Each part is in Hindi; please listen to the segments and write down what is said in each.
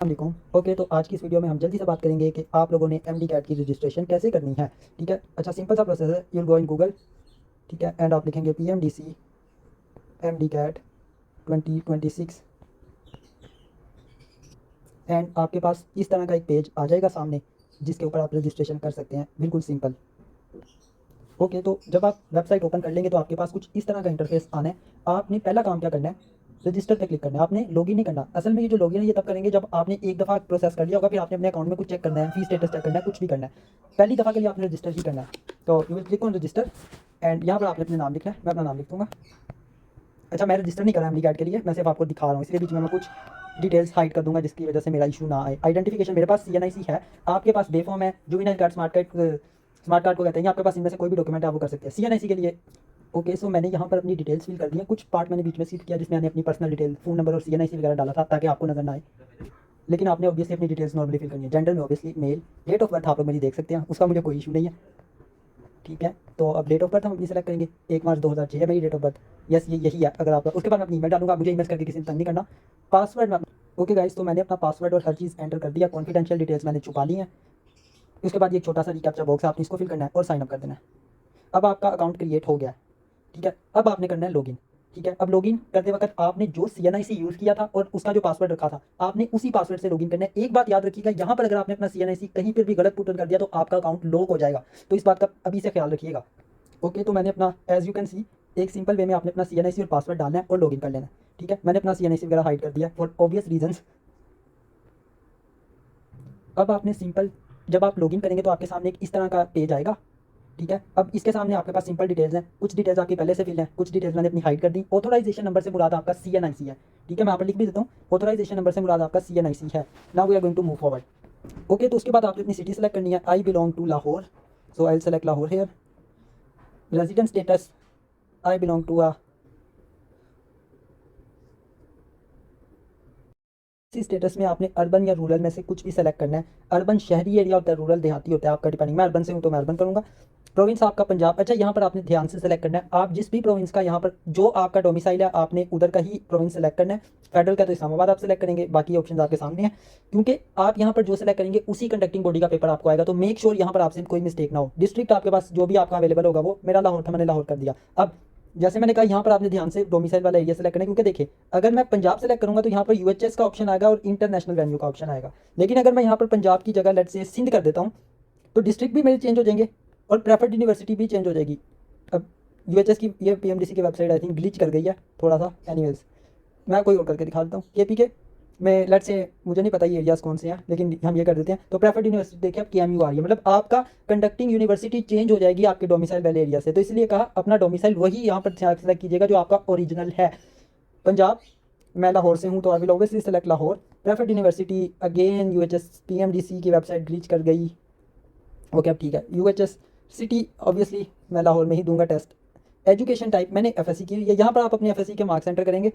वालेकुम। ओके, तो आज की इस वीडियो में हम जल्दी से बात करेंगे कि आप लोगों ने एमडी कैट की रजिस्ट्रेशन कैसे करनी है। ठीक है, अच्छा सिंपल सा प्रोसेस है। यूल गो इन गूगल, ठीक है, एंड आप लिखेंगे PMDC एमडी कैट 2026 एंड आपके पास इस तरह का एक पेज आ जाएगा सामने, जिसके ऊपर आप रजिस्ट्रेशन कर सकते हैं, बिल्कुल सिंपल। ओके, तो जब आप वेबसाइट ओपन कर लेंगे तो आपके पास कुछ इस तरह का इंटरफेस आना है। आपने पहला काम क्या करना है, रजिस्टर पे क्लिक करना है। आपने लॉगिन नहीं करना। असल में ये जो लॉगिन है ये तब करेंगे जब आपने एक दफ़ा प्रोसेस कर लिया होगा, फिर आपने अपने अकाउंट में कुछ चेक करना है, फी स्टेटस चेक करना है, कुछ भी करना है। पहली दफ़ा के लिए आपने रजिस्टर ही करना है। तो you will click on register and यहाँ पर आपने अपना नाम लिखना है। मैं अपना नाम लिख दूँगा। अच्छा, मैं रजिस्टर नहीं कर रहा एमडी कैट के लिए, मैं सिर्फ आपको दिखा रहा हूँ, इसलिए बीच में मैं कुछ डिटेल्स हाइड कर दूंगा जिसकी वजह से मेरा इशू ना आए। आइडेंटिफिकेशन मेरे पास CNIC है, आपके पास बेफॉर्म है, जुवेनाइल कार्ड, स्मार्ट कार्ड को कहते हैं, आपके पास इनमें से कोई भी डॉक्यूमेंट आप वो कर सकते हैं CNIC के लिए। ओके, सो मैंने यहाँ पर अपनी डिटेल्स फिल कर दी है। कुछ पार्ट मैंने बीच में सीट किया जिसमें मैंने अपनी पर्सनल डिटेल, फ़ोन नंबर और CNIC वगैरह डाला था ताकि आपको नजर ना आए। लेकिन आपने ऑब्वियसली अपनी डिटेल्स नॉर्मली फिल करनी है। जेंडर में obviously male. Date of birth आप लोग मुझे देख सकते हैं, उसका मुझे कोई इशू नहीं है। ठीक है, तो अब डेट ऑफ बर्थ हम अपनी सेलेक्ट करेंगे। 1 मार्च 2006 है मेरी डेट ऑफ बर्थ। यस, ये यही है। अगर आप उसके बाद मैं अपनी ईमेल डालूंगा, मुझे ईमेल करके किसी ने तंग नहीं करना। पासवर्ड में ओके गाइस, तो मैंने अपना पासवर्ड और हर चीज़ एंटर कर दिया। कॉन्फिडेंशियल डिटेल्स मैंने छुपा ली हैं। उसके बाद ये छोटा सा रिकैप्चा बॉक्स है, आपने इसको फिल करना है और साइन अप कर देना है। अब आपका अकाउंट क्रिएट हो गया है। ठीक है, अब आपने करना है लॉगिन। ठीक है, अब लॉगिन करते वक्त आपने जो CNIC यूज़ किया था और उसका जो पासवर्ड रखा था, आपने उसी पासवर्ड से लॉगिन करना है। एक बात याद रखिएगा, यहाँ पर अगर आपने अपना CNIC कहीं पर भी गलत पुट कर दिया तो आपका अकाउंट लॉक हो जाएगा। तो इस बात का अभी से ख्याल रखिएगा। ओके, तो मैंने अपना एज यू कैन सी एक सिंपल वे में आपने अपना CNIC और पासवर्ड डालना है और लॉगिन कर लेना है। ठीक है, मैंने अपना CNIC वगैरह हाइड कर दिया फॉर ऑब्वियस रीजंस। अब आपने सिंपल, जब आप लॉगिन करेंगे तो आपके सामने एक इस तरह का पेज आएगा। ठीक है, अब इसके सामने आपके पास सिंपल डिटेल्स हैं। कुछ डिटेल्स आपकी पहले से फिल हैं, कुछ डिटेल्स मैंने अपनी हाइड कर दी। ऑथोराइजेशन नंबर से मुराद आपका CNIC है। ठीक है, मैं यहाँ पर लिख भी देता हूँ, ऑथोराइजेशन नंबर से मुराद आपका CNIC है। Now we are going to move forward. Okay, तो उसके बाद आपने अपनी सिटी सेलेक्ट करनी है। I belong to Lahore, so I will select Lahore here. Resident status, I belong to इसी स्टेटस में आपने अर्बन या रूरल में से कुछ भी सेलेक्ट करना है। अर्बन शहरी एरिया होता है, रूरल देहाती होता है, आपका डिपेंडिंग। मैं अर्बन से हूँ तो मैं अर्बन करूँगा। प्रोविंस आपका पंजाब। अच्छा, यहाँ पर आपने ध्यान से सेलेक्ट करना है, आप जिस भी प्रोविंस का यहाँ पर जो आपका डोमिसाइल है आपने उधर का ही प्रोविंस सेलेक्ट करना है। फेडरल का तो इस्लामाबाद आप सेलेक्ट करेंगे, बाकी ऑप्शन आपके सामने हैं। क्योंकि आप यहाँ पर जो सेलेक्ट करेंगे उसी कंडक्टिंग बॉडी का पेपर आपको आएगा, तो मेक श्योर यहाँ पर आपसे कोई मिस्टेक ना हो। डिस्ट्रिक्ट आपके पास जो भी आपका अवेलेबल होगा, वो मेरा लाहौर था, मैंने लाहौर कर दिया। अब जैसे मैंने कहा, यहाँ पर आपने ध्यान से डोमिसाइल वाला एरिया सेलेक्ट करना है, क्योंकि देखिए अगर मैं पंजाब सेलेक्ट करूंगा तो यहाँ पर UHS का ऑप्शन आएगा और इंटरनेशनल वेन्यू का ऑप्शन आएगा। लेकिन अगर मैं यहाँ पर पंजाब की जगह लेट से सिंध कर देता हूँ तो डिस्ट्रिक्ट भी मेरे चेंज हो जाएंगे और प्रेफर्ड यूनिवर्सिटी भी चेंज हो जाएगी। अब UHS की ये PMDC की वेबसाइट आई थिंक ग्लिच कर गई है थोड़ा सा। एनीवेज, मैं कोई और करके दिखा देता हूँ। KPK में लेट से, मुझे नहीं पता ये एरियाज कौन से हैं, लेकिन हम ये कर देते हैं। तो प्रेफर्ड यूनिवर्सिटी देखिए, अब KMU आ रही है, मतलब आपका कंडक्टिंग यूनिवर्सिटी चेंज हो जाएगी आपके डोमिसाइल वाले एरिया से। तो इसलिए कहा अपना डोमिसाइल वही यहाँ पर सेलेक्ट कीजिएगा जो आपका ओरिजिनल है। पंजाब, मैं लाहौर से हूँ तो I will obviously select Lahore. Preferred university again UHS PMDC की वेबसाइट ग्लिच कर गई। ओके, अब ठीक है। UHS सिटी ऑब्वियसली मैं लाहौर में ही दूंगा टेस्ट। एजुकेशन टाइप मैंने FSC की, यहाँ पर आप अपने FSC के मार्क्स एंटर करेंगे।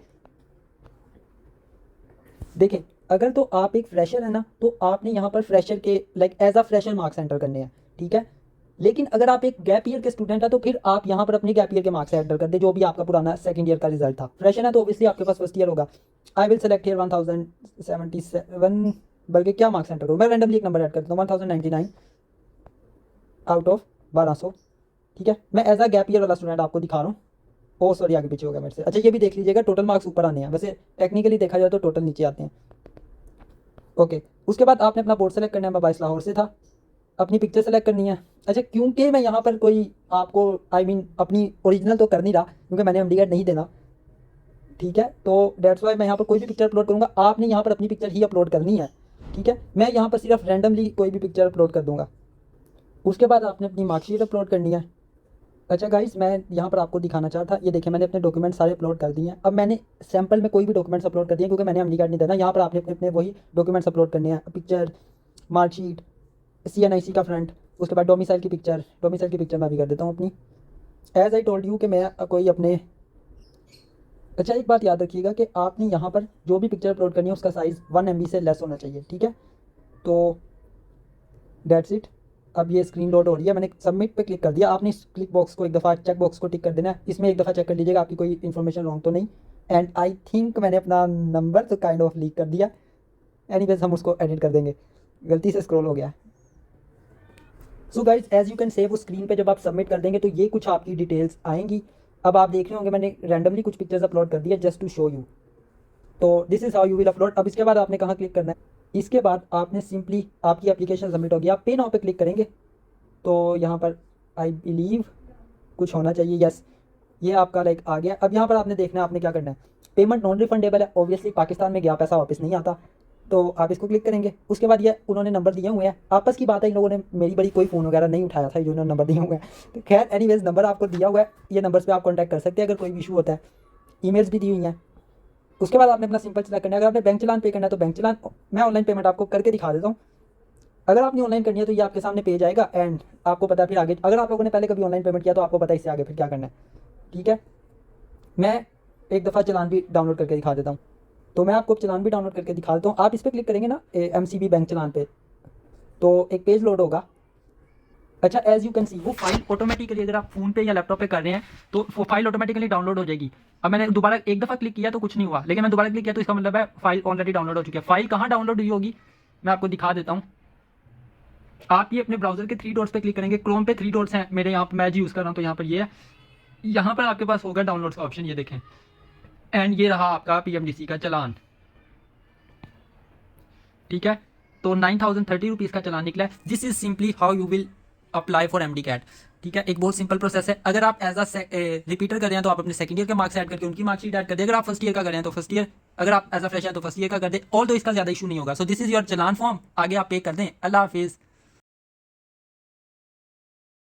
देखें, अगर तो आप एक फ्रेशर है ना, तो आपने यहाँ पर फ्रेशर के like as a fresher marks enter करने हैं। ठीक है, लेकिन अगर आप एक गैप ईयर के स्टूडेंट है तो फिर आप यहाँ पर अपनी गैप ईयर के मार्क्स एंटर कर दे, जो भी आपका पुराना सेकंड ईयर का रिजल्ट था। फ्रेशर है तो ऑब्वियसली आपके पास फर्स्ट ईयर होगा। आई विल सेलेक्ट हियर 1077, बल्कि क्या मार्क्स एंटर करूँ, मैं रैंडमली एक नंबर ऐड करता हूँ, 1099 आउट ऑफ 1200। ठीक है, मैं एज अ गैप ईयर वाला स्टूडेंट आपको दिखा रहा हूँ। ओ सॉरी, आगे पीछे हो गया मेरे से। अच्छा, ये भी देख लीजिएगा, टोटल मार्क्स ऊपर आने हैं, वैसे टेक्निकली देखा जाए तो टोटल नीचे आते हैं। ओके, उसके बाद आपने अपना बोर्ड सेलेक्ट करना है। मैं 22 लाहौर से था। अपनी पिक्चर सेलेक्ट करनी है। अच्छा, क्योंकि मैं यहाँ पर कोई आपको अपनी ओरिजिनल तो कर नहीं रहा, क्योंकि मैंने MD नहीं देना। ठीक है, तो डेट्स वाई मैं यहाँ पर कोई भी पिक्चर अपलोड करूँगा, आपने यहाँ पर अपनी पिक्चर ही अपलोड करनी है। ठीक है, मैं यहाँ पर सिर्फ रैंडमली कोई भी पिक्चर अपलोड कर दूँगा। उसके बाद आपने अपनी मार्कशीट अपलोड करनी है। अच्छा गाइस, मैं यहाँ पर आपको दिखाना चाह रहा था, ये देखिए मैंने अपने डॉक्यूमेंट सारे अपलोड कर दिए हैं। अब मैंने सैंपल में कोई भी डॉक्यूमेंट्स अपलोड कर दिए क्योंकि मैंने MD नहीं देना। यहाँ पर आपने अपने अपने वही डॉक्यूमेंट्स अपलोड करने हैं, पिक्चर, मार्कशीट, CNIC का फ्रंट, उसके बाद डोमिसाइल की पिक्चर मैं भी कर देता हूँ अपनी। एज आई टोल्ड यू कि मैं कोई अपने, अच्छा एक बात याद रखिएगा कि आपने यहाँ पर जो भी पिक्चर अपलोड करनी है उसका साइज़ 1 MB से लेस होना चाहिए। ठीक है, तो डेट्स इट। अब ये स्क्रीन लोड हो रही है, मैंने सबमिट पे क्लिक कर दिया। आपने इस क्लिक बॉक्स को एक दफ़ा, चेक बॉक्स को टिक कर देना है। इसमें एक दफ़ा चेक कर लीजिएगा आपकी कोई इन्फॉर्मेशन रॉन्ग तो नहीं। एंड आई थिंक मैंने अपना नंबर तो काइंड ऑफ लीक कर दिया। एनीवेज हम उसको एडिट कर देंगे, गलती से स्क्रॉल हो गया। So guys as you can save, उस स्क्रीन पे जब आप सबमिट कर देंगे तो ये कुछ आपकी डिटेल्स आएंगी। अब आप देख रहे होंगे मैंने रैंडमली कुछ पिक्चर्स अपलोड कर दिया जस्ट टू शो यू। तो this is how you will upload. अब इसके बाद आपने कहाँ क्लिक करना है, इसके बाद आपने सिंपली आपकी एप्लीकेशन सबमिट होगी, आप पे नाउ पे क्लिक करेंगे तो यहाँ पर आई बिलीव कुछ होना चाहिए, यस ये आपका लाइक आ गया। अब यहाँ पर आपने देखना है आपने क्या करना है, पेमेंट नॉन रिफंडेबल है, ऑब्वियसली पाकिस्तान में गया पैसा वापस नहीं आता, तो आप इसको क्लिक करेंगे। उसके बाद ये उन्होंने नंबर दिए हुए हैं, आपस की बात है इन लोगों ने मेरी बड़ी कोई फ़ोन वगैरह नहीं उठाया था, जिन्होंने नंबर दिए हुए हैं। तो खैर एनीवेज नंबर आपको दिया हुआ है, ये नंबर्स पे आप कॉन्टैक्ट कर सकते हैं अगर कोई इशू होता है, ईमेल्स भी दी हुई हैं। उसके बाद आपने अपना सिंपल सेलेक्ट करना है, अगर आपने बैंक चलान पे करना है तो बैंक चलान, मैं ऑनलाइन पेमेंट आपको करके दिखा देता हूँ। अगर आपने ऑनलाइन करनी है तो ये आपके सामने पेज आएगा एंड आपको पता है फिर आगे, अगर आप लोगों ने पहले कभी ऑनलाइन पेमेंट किया तो आपको पता है इससे आगे फिर क्या करना है, ठीक है। मैं एक दफ़ा चलान भी डाउनलोड करके दिखा देता हूँ, तो मैं आपको चलान भी डाउनलोड करके दिखा देता हूँ। आप इस पर क्लिक करेंगे ना MCB बैंक चलान पे, तो एक पेज लोड होगा। अच्छा एज यू कैन सी वो फाइल ऑटोमेटिकली, अगर आप फ़ोन पे या लैपटॉप पे कर रहे हैं तो वो फाइल ऑटोमेटिकली डाउनलोड हो जाएगी। अब मैंने दोबारा एक दफ़ा क्लिक किया तो कुछ नहीं हुआ, लेकिन मैं दोबारा क्लिक किया तो इसका मतलब है फाइल ऑलरेडी डाउनलोड हो चुकी है। फाइल कहाँ डाउनलोड हुई होगी मैं आपको दिखा देता हूँ। आप ये अपने ब्राउजर के 3 डॉट्स पे क्लिक करेंगे, क्रोम पे 3 डॉट्स हैं मेरे यहाँ पर, मैं जी यूज़ कर रहा हूँ तो यहाँ पर ये है, यहाँ पर आपके पास होगा डाउनलोड का ऑप्शन, ये देखें एंड ये रहा आपका PMDC का चलान, ठीक है। तो 9030 रुपीज़ का चलान निकला है। This is simply how you will apply for MD CAT, ठीक है। एक बहुत सिंपल प्रोसेस है। अगर आप एज अ रिपीटर कर रहे हैं तो आप अपने सेकंड ईयर के मार्क्स ऐड करके उनकी मार्कशीट ऐड कर दें। अगर आप फर्स्ट ईयर का कर रहे हैं तो फर्स्ट ईयर, अगर आप एज अ फ्रेशर हैं तो फर्स्ट ईयर का कर दें। ऑल तो इसका ज़्यादा इशू नहीं होगा। So this is your challan form, आगे आप पे कर दें। अल्लाह हाफिज़।